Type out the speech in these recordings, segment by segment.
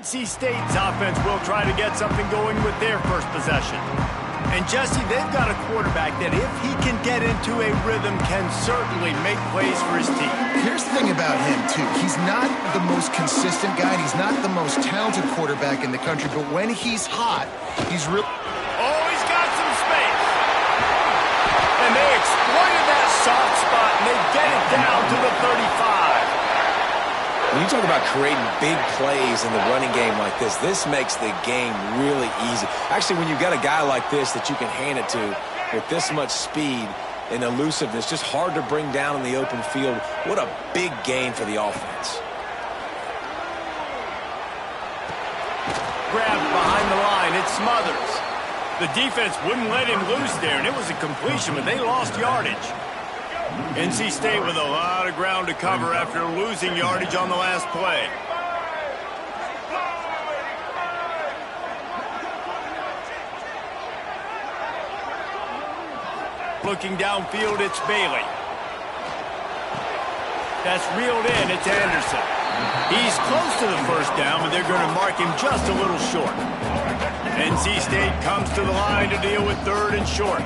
NC State's offense will try to get something going with their first possession. And Jesse, they've got a quarterback that if he can get into a rhythm can certainly make plays for his team. Here's the thing about him, too. He's not the most consistent guy. He's not the most talented quarterback in the country. But when he's hot, he's real. Oh, he's got some space. And they exploited that soft spot, and they get it down to the 35. When you talk about creating big plays in the running game like this makes the game really easy. Actually, when you've got a guy like this that you can hand it to with this much speed and elusiveness, just hard to bring down in the open field, what a big gain for the offense. Grabbed behind the line, it's Smothers. The defense wouldn't let him loose there, and it was a completion, but they lost yardage. NC State with a lot of ground to cover after losing yardage on the last play. Looking downfield, it's Bailey. That's reeled in, it's Anderson. He's close to the first down, but they're going to mark him just a little short. NC State comes to the line to deal with 3rd and short.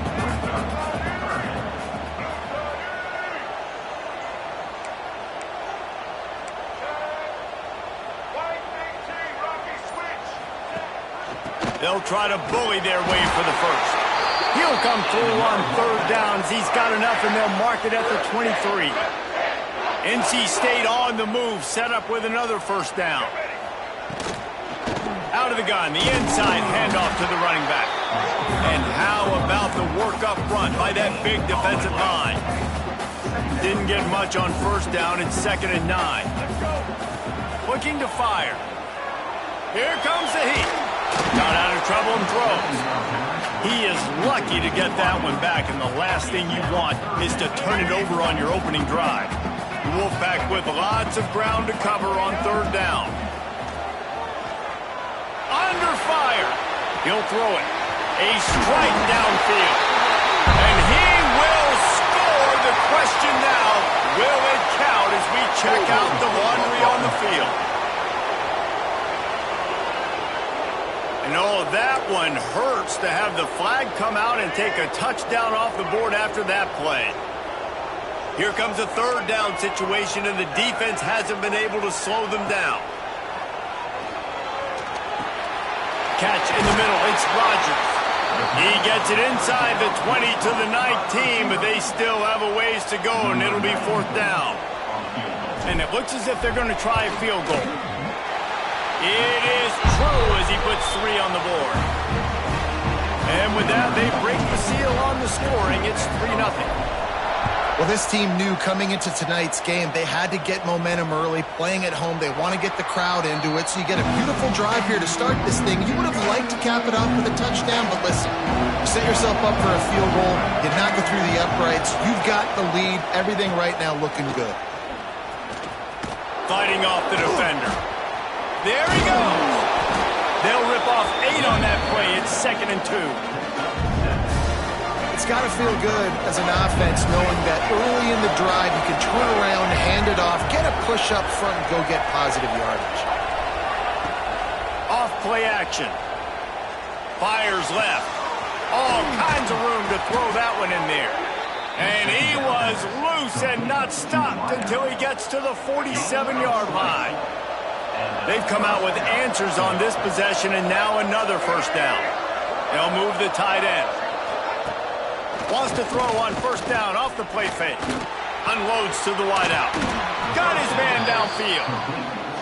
They'll try to bully their way for the first. He'll come through on 3rd downs. He's got enough, and they'll mark it at the 23. NC State on the move, set up with another first down. Out of the gun, the inside handoff to the running back. And how about the work up front by that big defensive line? Didn't get much on first down. It's 2nd and 9. Looking to fire. Here comes the heat. Got out of trouble and throws. He is lucky to get that one back, and the last thing you want is to turn it over on your opening drive. The Wolfpack with lots of ground to cover on 3rd down. Under fire. He'll throw it. A strike downfield. And he will score. The question now, will it count as we check out the laundry on the field? And oh, that one hurts to have the flag come out and take a touchdown off the board after that play. Here comes a 3rd down situation, and the defense hasn't been able to slow them down. Catch in the middle, it's Rogers. He gets it inside the 20 to the 19, but they still have a ways to go, and it'll be 4th down. And it looks as if they're going to try a field goal. It is true as he puts 3 on the board. And with that, they break the seal on the scoring. It's 3-0. Well, this team knew coming into tonight's game they had to get momentum early, playing at home. They want to get the crowd into it, so you get a beautiful drive here to start this thing. You would have liked to cap it off with a touchdown, but listen, you set yourself up for a field goal, you knock it through the uprights, you've got the lead, everything right now looking good. Fighting off the defender. There he goes. They'll rip off 8 on that play. It's 2nd and 2. It's got to feel good as an offense knowing that early in the drive you can turn around, hand it off, get a push up front, and go get positive yardage. Off play action. Fires left. All kinds of room to throw that one in there. And he was loose and not stopped until he gets to the 47-yard line. They've come out with answers on this possession, and now another first down. They'll move the tight end. Wants to throw on first down off the play fake. Unloads to the wideout. Got his man downfield.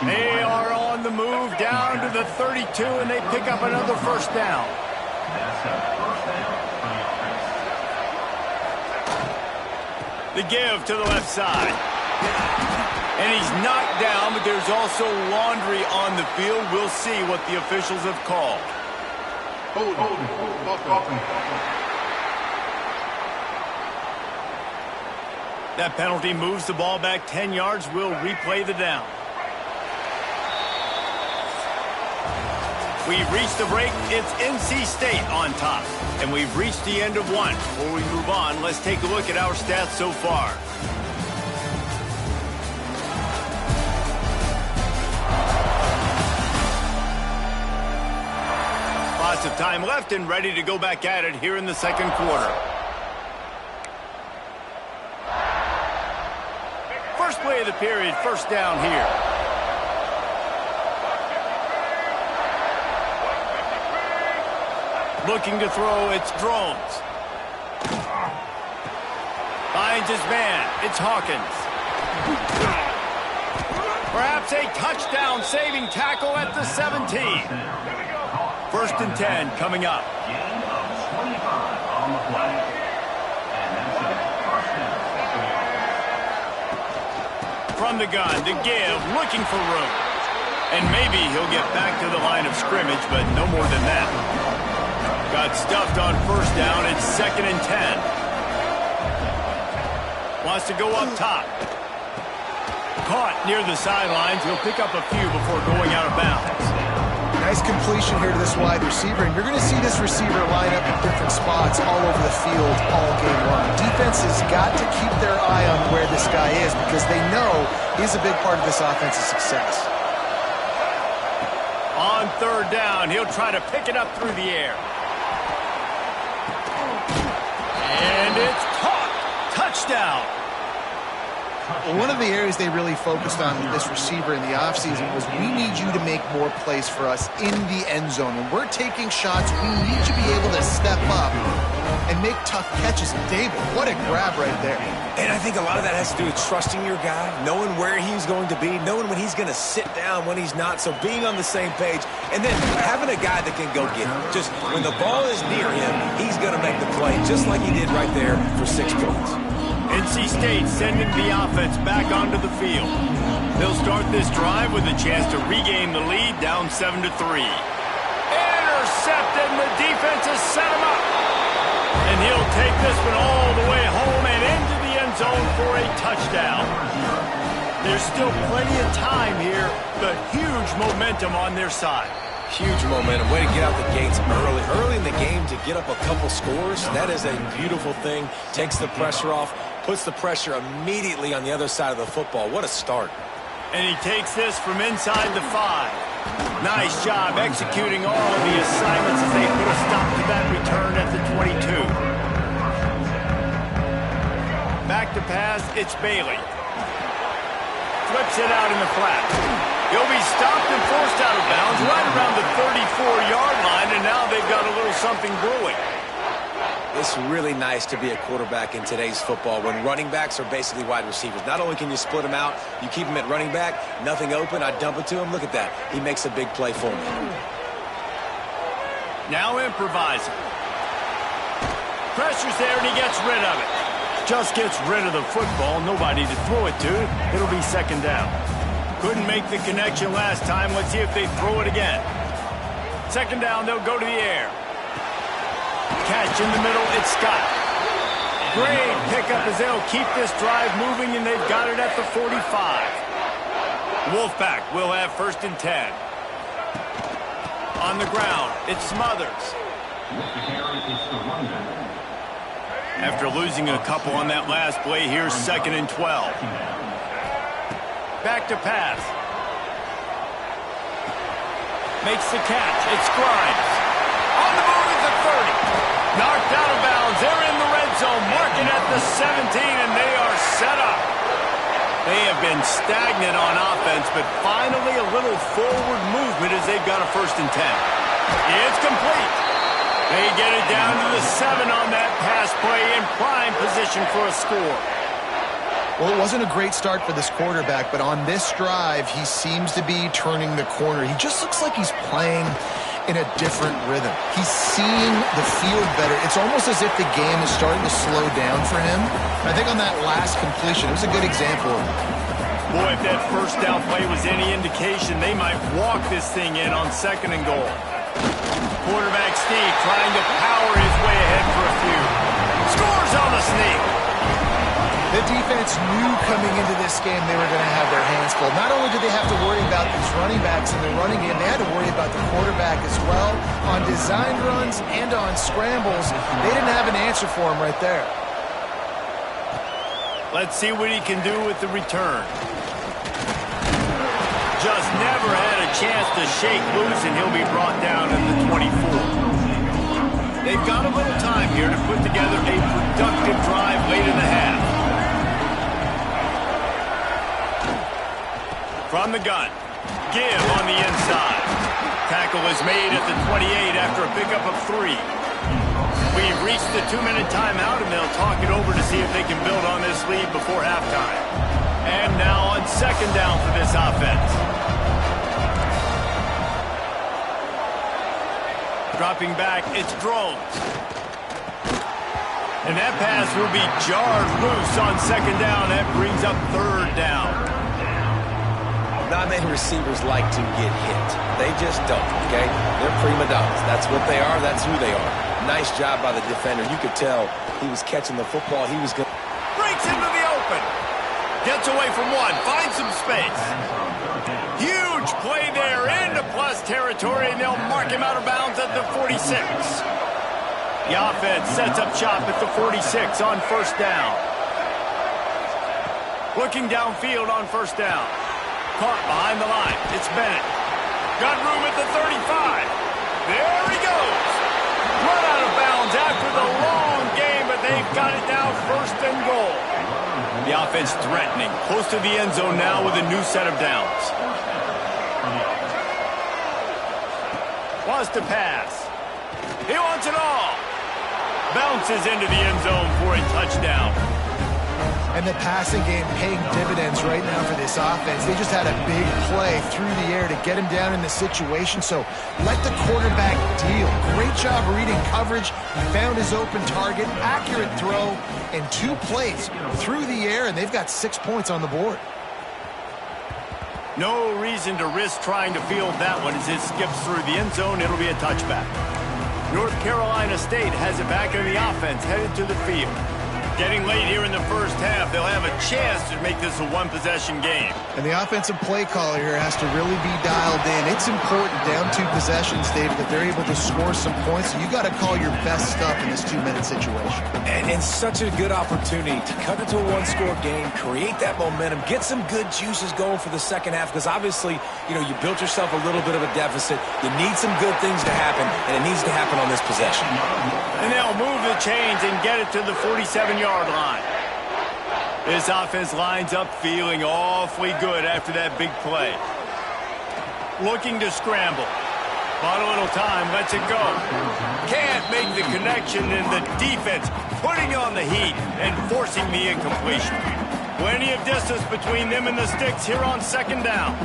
They are on the move down to the 32, and they pick up another first down. The give to the left side. And he's knocked down, but there's also laundry on the field. We'll see what the officials have called. That penalty moves the ball back 10 yards. We'll replay the down. We've reached the break. It's NC State on top. And we've reached the end of one. Before we move on, let's take a look at our stats so far. Lots of time left and ready to go back at it here in the second quarter. First play of the period, first down here. Looking to throw, it's Drones. Finds his man, it's Hawkins. Perhaps a touchdown-saving tackle at the 17. First and 10 coming up. From the gun to give, looking for room. And maybe he'll get back to the line of scrimmage, but no more than that. Got stuffed on first down. It's second and 10. Wants to go up top. Caught near the sidelines. He'll pick up a few before going out of bounds. Nice completion here to this wide receiver, and you're going to see this receiver line up in different spots all over the field all game long. Defense has got to keep their eye on where this guy is because they know he's a big part of this offense's success. On third down, he'll try to pick it up through the air. And it's caught. Touchdown. Well, one of the areas they really focused on with this receiver in the offseason was we need you to make more plays for us in the end zone. When we're taking shots, we need you to be able to step up and make tough catches. David, what a grab right there. And I think a lot of that has to do with trusting your guy, knowing where he's going to be, knowing when he's going to sit down, when he's not, so being on the same page, and then having a guy that can go get it. Just when the ball is near him, he's going to make the play, just like he did right there for 6 points. NC State sending the offense back onto the field. They'll start this drive with a chance to regain the lead, down 7-3. Intercepted, and the defense has set him up. And he'll take this one all the way home and into the end zone for a touchdown. There's still plenty of time here, but huge momentum on their side. Huge momentum. Way to get out the gates early in the game to get up a couple scores. That is a beautiful thing. Takes the pressure off, puts the pressure immediately on the other side of the football. What a start. And he takes this from inside the 5. Nice job executing all of the assignments as they put a stop to that return at the 22. Back to pass, it's Bailey. Flips it out in the flat. He'll be stopped and forced out of bounds right around the 34-yard line, and now they've got a little something brewing. It's really nice to be a quarterback in today's football when running backs are basically wide receivers. Not only can you split them out, you keep them at running back, nothing open, I dump it to him. Look at that. He makes a big play for me. Now improvising. Pressure's there, and he gets rid of it. Just gets rid of the football, nobody to throw it to. It'll be second down. Couldn't make the connection last time. Let's see if they throw it again. Second down, they'll go to the air. Catch in the middle, it's Scott. Great pickup as they'll keep this drive moving, and they've got it at the 45. Wolfpack will have first and 10. On the ground, it's Smothers. After losing a couple on that last play, here's second and 12. Back to pass. Makes the catch. It's Grimes. On the move at the 30. Knocked out of bounds. They're in the red zone. Marking at the 17, and they are set up. They have been stagnant on offense, but finally a little forward movement as they've got a first and 10. It's complete. They get it down to the 7 on that pass play in prime position for a score. Well, it wasn't a great start for this quarterback, but on this drive, he seems to be turning the corner. He just looks like he's playing in a different rhythm. He's seeing the field better. It's almost as if the game is starting to slow down for him. I think on that last completion, it was a good example of it. Boy, if that first down play was any indication, they might walk this thing in on second and goal. Quarterback Steve trying to power his way ahead for a few. Scores on the sneak. The defense knew coming into this game they were going to have their hands full. Not only did they have to worry about these running backs in the running game, they had to worry about the quarterback as well. On designed runs and on scrambles, they didn't have an answer for him right there. Let's see what he can do with the return. Just never had a chance to shake loose, and he'll be brought down at the 24. They've got a little time here to put together a productive drive late in the half. From the gun, give on the inside. Tackle is made at the 28 after a pickup of 3. We've reached the 2-minute timeout, and they'll talk it over to see if they can build on this lead before halftime. And now on second down for this offense. Dropping back, it's Drones. And that pass will be jarred loose on second down. That brings up third down. Not many receivers like to get hit. They just don't, okay? They're prima donnas. That's what they are. That's who they are. Nice job by the defender. You could tell he was catching the football. He was good. Breaks into the open. Gets away from one. Finds some space. Huge play there into plus territory, and they'll mark him out of bounds at the 46. The offense sets up shop at the 46 on first down. Looking downfield on first down. Caught behind the line. It's Bennett. Got room at the 35. There he goes. Run out of bounds after the long game, but they've got it now first and goal. The offense threatening. Close to the end zone now with a new set of downs. Wants to pass. He wants it all. Bounces into the end zone for a touchdown. And the passing game paying dividends right now for this offense. They just had a big play through the air to get him down in the situation. So let the quarterback deal. Great job reading coverage. He found his open target, accurate throw, and 2 plays through the air, and they've got 6 points on the board. No reason to risk trying to field that one as it skips through the end zone. It'll be a touchback. North Carolina State has it back in the offense, headed to the field. Getting late here in the first half, they'll have a chance to make this a one-possession game. And the offensive play caller here has to really be dialed in. It's important down 2 possessions, David, that they're able to score some points. So you got to call your best stuff in this 2-minute situation. And such a good opportunity to cut it to a 1-score game, create that momentum, get some good juices going for the second half, because obviously, you know, you built yourself a little bit of a deficit. You need some good things to happen, and it needs to happen on this possession. And they'll move the chains and get it to the 47-yard line. This offense lines up feeling awfully good after that big play. Looking to scramble. Bought a little time, lets it go. Can't make the connection, and the defense putting on the heat and forcing the incompletion. Plenty of distance between them and the sticks here on second down.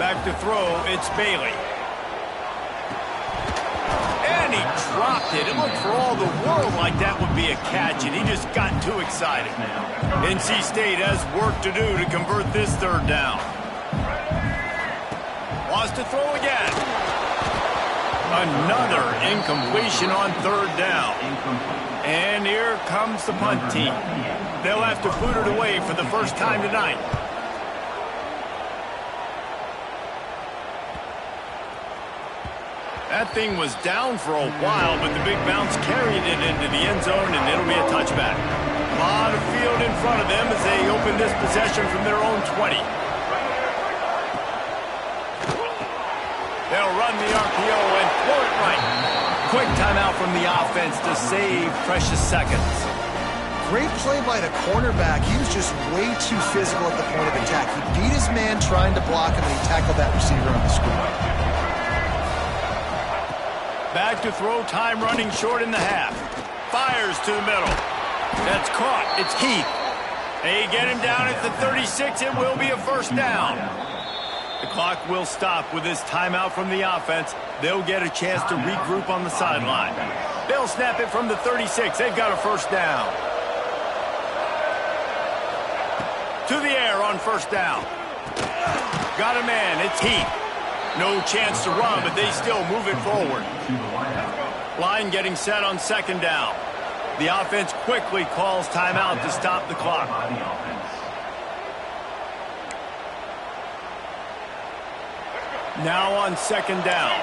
Back to throw, it's Bailey. And he dropped it. It looked for all the world like that would be a catch, and he just got too excited. NC State has work to do to convert this third down. Wants to throw again. Another incompletion on third down. And here comes the punt team. They'll have to boot it away for the first time tonight. That thing was down for a while, but the big bounce carried it into the end zone, and it'll be a touchback. A lot of field in front of them as they open this possession from their own 20. They'll run the RPO and throw it right. Quick timeout from the offense to save precious seconds. Great play by the cornerback. He was just way too physical at the point of attack. He beat his man trying to block him, and he tackled that receiver on the score. Back to throw, time running short in the half. Fires to the middle. That's caught. It's Heath. They get him down at the 36. It will be a first down. The clock will stop with this timeout from the offense. They'll get a chance to regroup on the sideline. They'll snap it from the 36. They've got a first down. To the air on first down. Got a man. It's Heath. No chance to run, but they still move it forward. Line getting set on second down. The offense quickly calls timeout to stop the clock. Now on second down.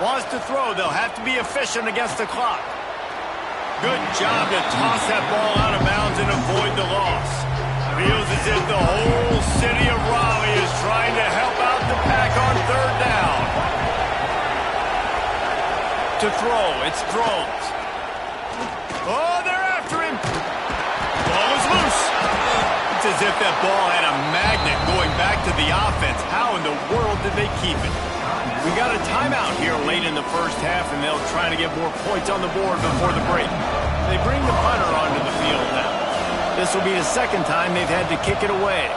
Wants to throw. They'll have to be efficient against the clock. Good job to toss that ball out of bounds and avoid the loss. Feels as if the whole city of Raleigh is trying to help out the pack on third down. To throw, it's Drones. Oh, they're after him. Ball is loose. It's as if that ball had a magnet going back to the offense. How in the world did they keep it? We got a timeout here late in the first half, and they'll try to get more points on the board before the break. They bring the punter onto the field now. This will be the second time they've had to kick it away.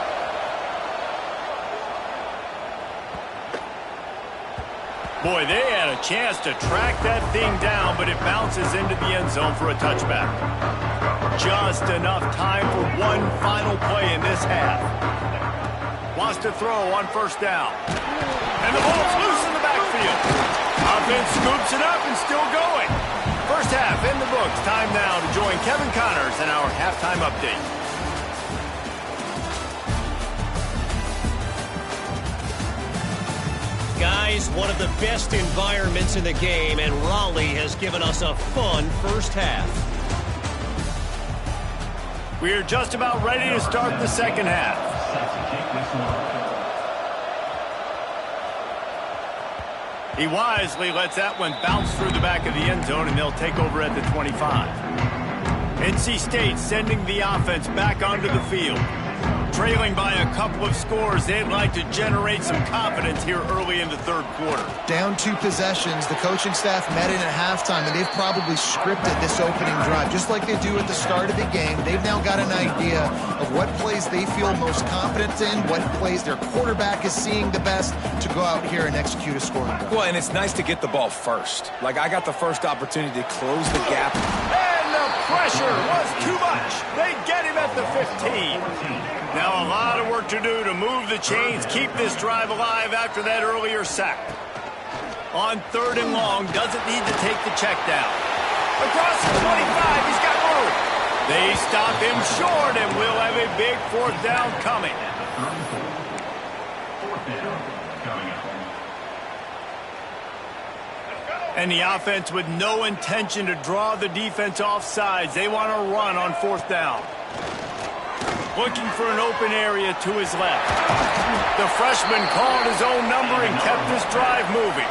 Boy, they had a chance to track that thing down, but it bounces into the end zone for a touchback. Just enough time for one final play in this half. Wants to throw on first down. And the ball's loose in the backfield. Offense scoops it up and still going. First half in the books. Time now to join Kevin Connors in our halftime update. Guys, one of the best environments in the game, and Raleigh has given us a fun first half. We are just about ready to start the second half. He wisely lets that one bounce through the back of the end zone, and they'll take over at the 25. NC State sending the offense back onto the field. Trailing by a couple of scores, they'd like to generate some confidence here early in the third quarter. Down 2 possessions, the coaching staff met in at halftime, and they've probably scripted this opening drive. Just like they do at the start of the game, they've now got an idea of what plays they feel most confident in, what plays their quarterback is seeing the best to go out here and execute a scoring drive. Well, and it's nice to get the ball first. Like, I got the first opportunity to close the gap. And the pressure was too much. They get him at the 15. Now a lot of work to do to move the chains, keep this drive alive after that earlier sack. On third and long, doesn't need to take the check down. Across the 25, he's got room. They stop him short, and we'll have a big fourth down coming. And the offense with no intention to draw the defense off sides. They want to run on fourth down. Looking for an open area to his left. The freshman called his own number and kept this drive moving.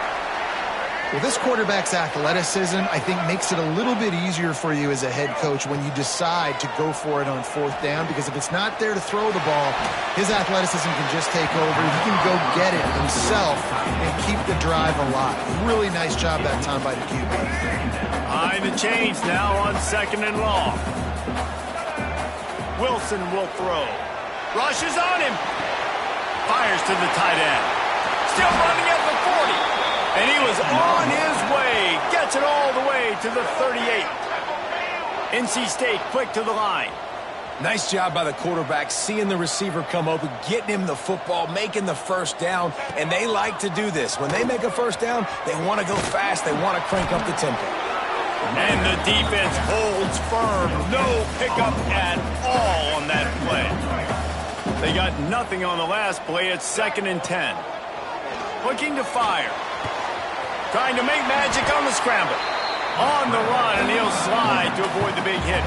Well, this quarterback's athleticism, I think, makes it a little bit easier for you as a head coach when you decide to go for it on fourth down, because if it's not there to throw the ball, his athleticism can just take over. He can go get it himself and keep the drive alive. Really nice job that time by the QB. Behind the chains now on second and long. Wilson will throw. Rushes on him. Fires to the tight end. Still running at the 40. And he was on his way. Gets it all the way to the 38. NC State quick to the line. Nice job by the quarterback, seeing the receiver come open, getting him the football, making the first down. And they like to do this. When they make a first down, they want to go fast. They want to crank up the tempo. And the defense holds firm. No pickup at all on that play. They got nothing on the last play. It's 2nd and 10. Looking to fire. Trying to make magic on the scramble. On the run, and he'll slide to avoid the big hit.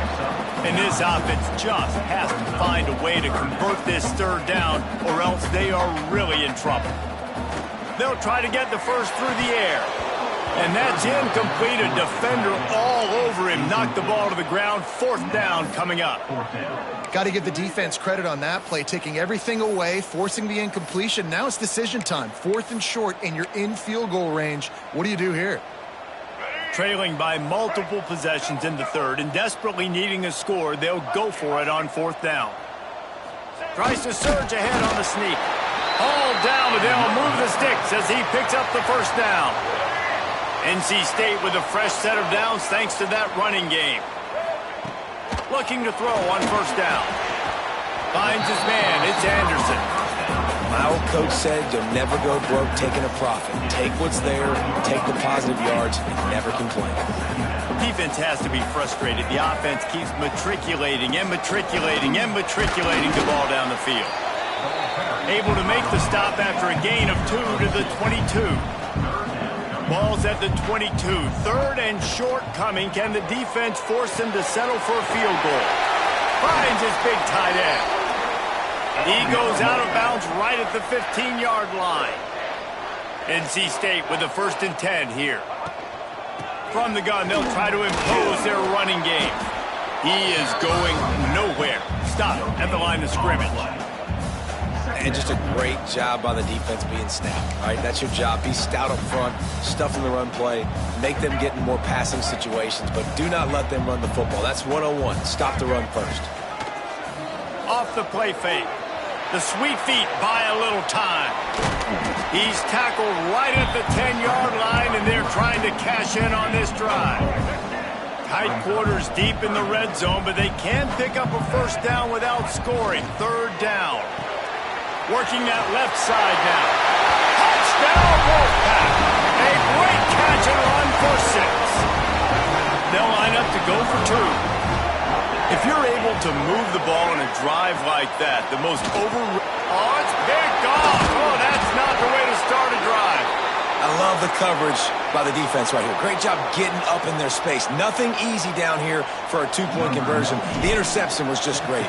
And this offense just has to find a way to convert this third down, or else they are really in trouble. They'll try to get the first through the air. And that's incomplete. A defender all over him. Knocked the ball to the ground. Fourth down coming up. Got to give the defense credit on that play, taking everything away, forcing the incompletion. Now it's decision time. 4th and short, and you're in field goal range. What do you do here? Trailing by multiple possessions in the third and desperately needing a score, they'll go for it on fourth down. Tries to surge ahead on the sneak. Hauled down, but they'll move the sticks as he picks up the first down. NC State with a fresh set of downs thanks to that running game. Looking to throw on first down. Finds his man. It's Anderson. My old coach said you'll never go broke taking a profit. Take what's there, take the positive yards, and never complain. Defense has to be frustrated. The offense keeps matriculating and matriculating and matriculating the ball down the field. Able to make the stop after a gain of 2 to the 22. Ball's at the 22. 3rd and short coming. Can the defense force him to settle for a field goal? Finds his big tight end. He goes out of bounds right at the 15-yard line. NC State with the 1st and 10 here. From the gun, they'll try to impose their running game. He is going nowhere. Stop at the line of scrimmage. And just a great job by the defense being stout. All right, that's your job. Be stout up front, stuff in the run play, make them get in more passing situations, but do not let them run the football. That's 101. Stop the run first. Off the play fake. The sweet feet buy a little time. He's tackled right at the 10-yard line, and they're trying to cash in on this drive. Tight quarters deep in the red zone, but they can pick up a 1st down without scoring. 3rd down. Working that left side now. Touchdown, Wolfpack. A great catch and run for 6. They'll line up to go for 2. If you're able to move the ball in a drive like that, the most Oh, it's picked off. Oh, that's not the way to start a drive. I love the coverage by the defense right here. Great job getting up in their space. Nothing easy down here for a 2-point conversion. The interception was just great.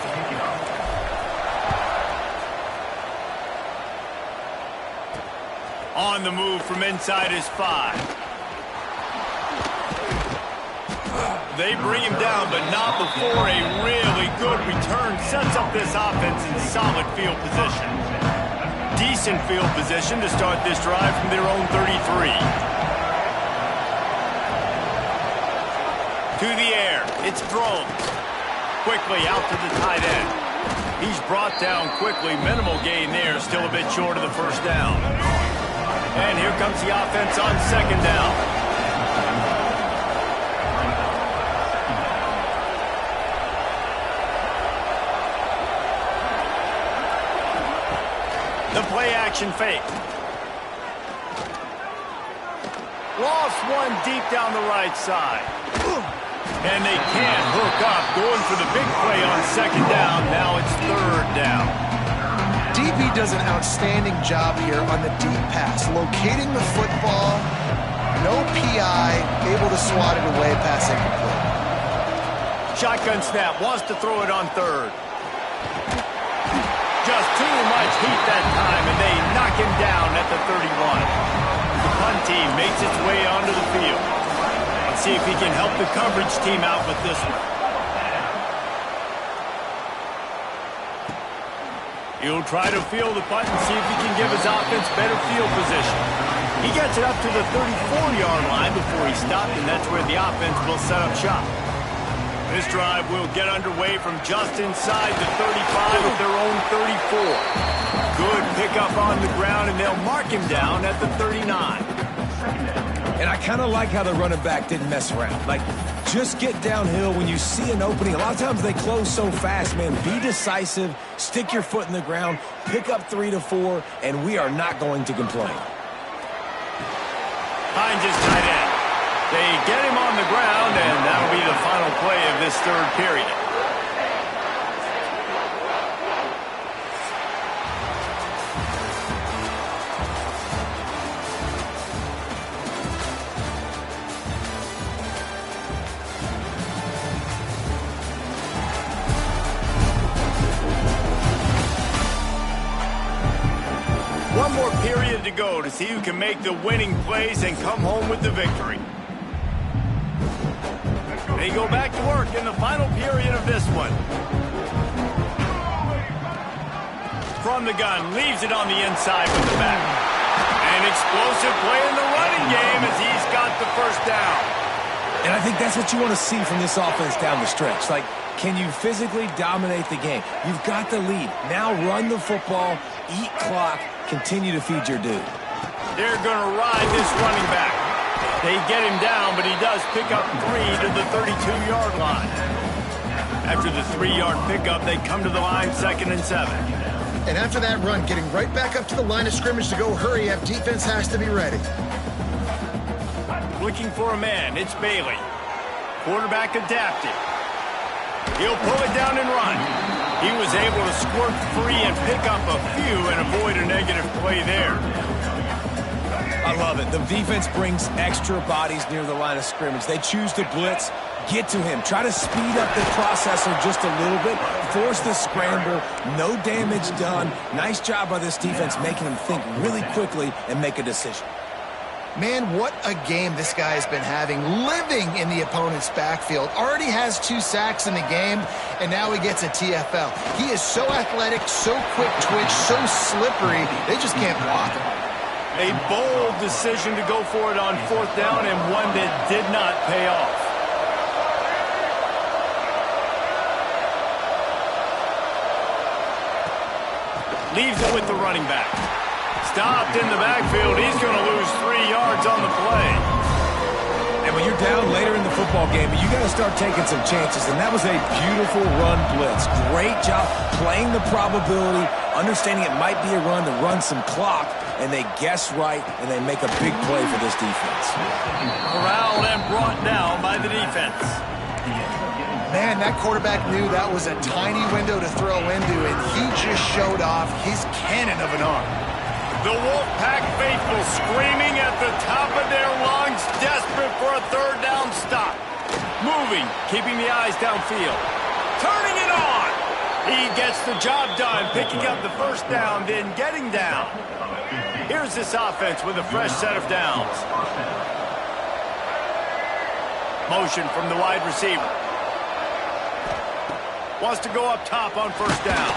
On the move from inside his 5. They bring him down, but not before a really good return sets up this offense in solid field position. Decent field position to start this drive from their own 33. To the air, it's thrown. Quickly out to the tight end. He's brought down quickly. Minimal gain there, still a bit short of the 1st down. And here comes the offense on 2nd down. The play-action fake. Lost one deep down the right side. And they can't hook up. Going for the big play on 2nd down. Now it's 3rd down. DB does an outstanding job here on the deep pass. Locating the football, no PI, able to swat it away, pass incomplete. Shotgun snap, wants to throw it on 3rd. Just too much heat that time, and they knock him down at the 31. The punt team makes its way onto the field. Let's see if he can help the coverage team out with this one. He'll try to field the punt and see if he can give his offense better field position. He gets it up to the 34-yard line before he stopped, and that's where the offense will set up shop. This drive will get underway from just inside the 35 of their own 34. Good pickup on the ground, and they'll mark him down at the 39. And I kind of like how the running back didn't mess around. Like, just get downhill when you see an opening. A lot of times they close so fast, man. Be decisive, stick your foot in the ground, pick up 3 to 4, and we are not going to complain. Hines is tight end. They get him on the ground, and that'll be the final play of this 3rd period. One more period to go to see who can make the winning plays and come home with the victory. They go back to work in the final period of this one. From the gun, leaves it on the inside with the back. An explosive play in the running game as he's got the 1st down. And I think that's what you want to see from this offense down the stretch. Like, can you physically dominate the game? You've got the lead. Now run the football, eat clock, continue to feed your dude. They're going to ride this running back. They get him down, but he does pick up 3 to the 32-yard line. After the 3-yard pickup, they come to the line 2nd and 7. And after that run, getting right back up to the line of scrimmage to go hurry up, defense has to be ready. Looking for a man, it's Bailey. Quarterback adapted. He'll pull it down and run. He was able to squirt free and pick up a few and avoid a negative play there. I love it. The defense brings extra bodies near the line of scrimmage. They choose to blitz, get to him, try to speed up the processor just a little bit, force the scramble, no damage done. Nice job by this defense making him think really quickly and make a decision. Man, what a game this guy has been having, living in the opponent's backfield. Already has 2 sacks in the game, and now he gets a TFL. He is so athletic, so quick twitch, so slippery, they just can't block him. A bold decision to go for it on 4th down, and one that did not pay off. Leaves it with the running back. Stopped in the backfield. He's going to lose 3 yards on the play. And when you're down later in the football game, you got to start taking some chances. And that was a beautiful run blitz. Great job playing the probability, understanding it might be a run to run some clock, and they guess right, and they make a big play for this defense. Corralled and brought down by the defense. Man, that quarterback knew that was a tiny window to throw into, and he just showed off his cannon of an arm. The Wolfpack faithful screaming at the top of their lungs, desperate for a 3rd down stop. Moving, keeping the eyes downfield. Turning it on. He gets the job done, picking up the 1st down, then getting down. Here's this offense with a fresh set of downs. Motion from the wide receiver. Wants to go up top on 1st down.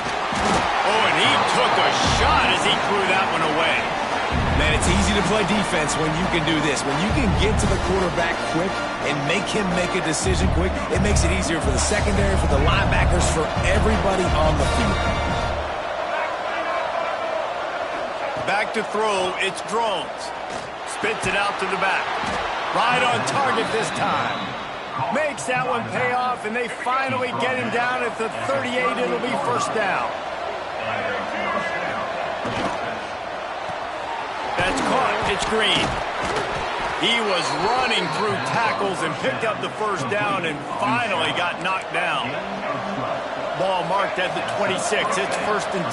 Oh, and he took a shot as he threw that one away. Man, it's easy to play defense when you can do this. When you can get to the quarterback quick and make him make a decision quick, it makes it easier for the secondary, for the linebackers, for everybody on the field. Back to throw, it's Drones. Spits it out to the back. Right on target this time. Makes that one pay off, and they finally get him down at the 38. It'll be 1st down. That's caught. It's Green. He was running through tackles and picked up the 1st down and finally got knocked down. Ball marked at the 26. It's 1st and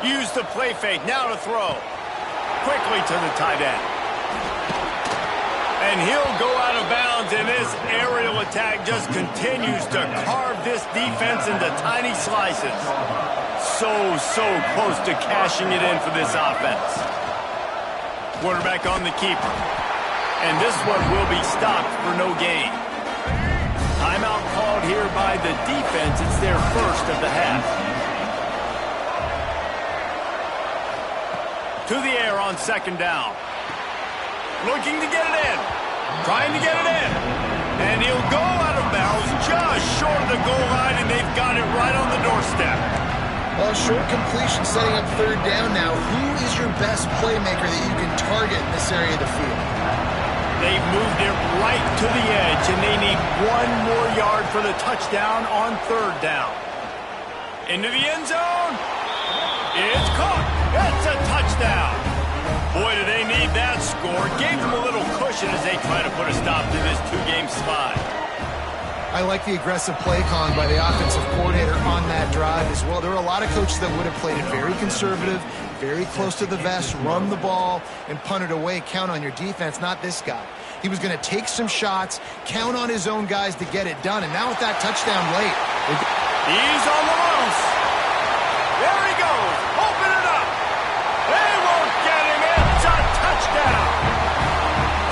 10. Use the play fake. Now to throw. Quickly to the tight end. And he'll go out of bounds, and this aerial attack just continues to carve this defense into tiny slices. So close to cashing it in for this offense. Quarterback on the keeper. And this one will be stopped for no gain. Timeout called here by the defense. It's their 1st of the half. To the air on 2nd down. Looking to get it in. Trying to get it in. And he'll go out of bounds just short of the goal line, and they've got it right on the doorstep. Well, short completion setting up 3rd down now. Who is your best playmaker that you can target in this area of the field? They've moved it right to the edge, and they need 1 more yard for the touchdown on 3rd down. Into the end zone. It's caught. It's a touchdown. Boy, do they need that score. Gave them a little cushion as they try to put a stop to this 2-game slide. I like the aggressive play calling by the offensive coordinator on that drive as well. There were a lot of coaches that would have played it very conservative, very close to the vest, run the ball, and punt it away. Count on your defense, not this guy. He was going to take some shots, count on his own guys to get it done, and now with that touchdown late. He's on the loose. There he goes. Open it up. They won't get him. It's a touchdown.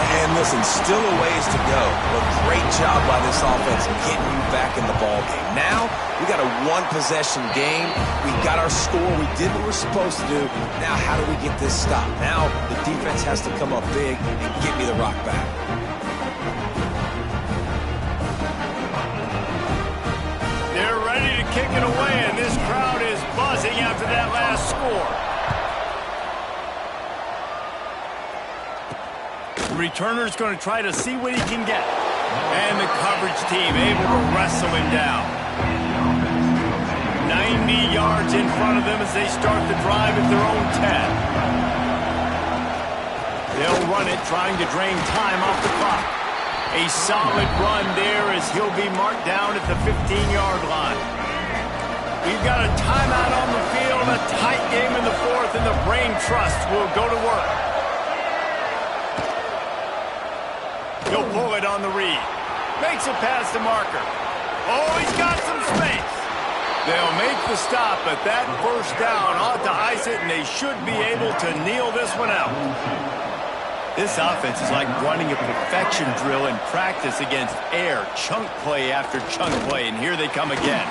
And listen, still a ways to go, but great job by this offense getting you back in the ball game. Now, we got a 1-possession game. We got our score. We did what we're supposed to do. Now, how do we get this stopped? Now, the defense has to come up big and get me the rock back. They're ready to kick it away, and this crowd is buzzing after that last score. The returner's going to try to see what he can get. And the coverage team able to wrestle him down. 90 yards in front of them as they start the drive at their own 10. They'll run it, trying to drain time off the clock. A solid run there as he'll be marked down at the 15-yard line. We've got a timeout on the field, a tight game in the 4th, and the Brain Trust will go to work. He'll pull it on the read. Makes it past the marker. Oh, he's got some space. They'll make the stop, but that first down ought to ice it, and they should be able to kneel this one out. This offense is like running a perfection drill in practice against air, chunk play after chunk play, and here they come again.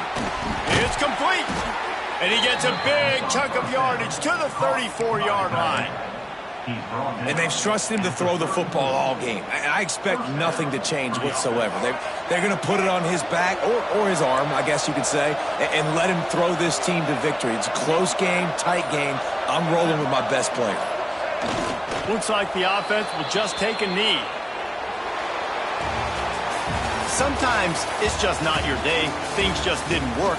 It's complete, and he gets a big chunk of yardage to the 34-yard line. And they've trusted him to throw the football all game. And I expect nothing to change whatsoever. They're going to put it on his back, or his arm, I guess you could say, and let him throw this team to victory. It's a close game, tight game. I'm rolling with my best player. Looks like the offense will just take a knee. Sometimes it's just not your day. Things just didn't work.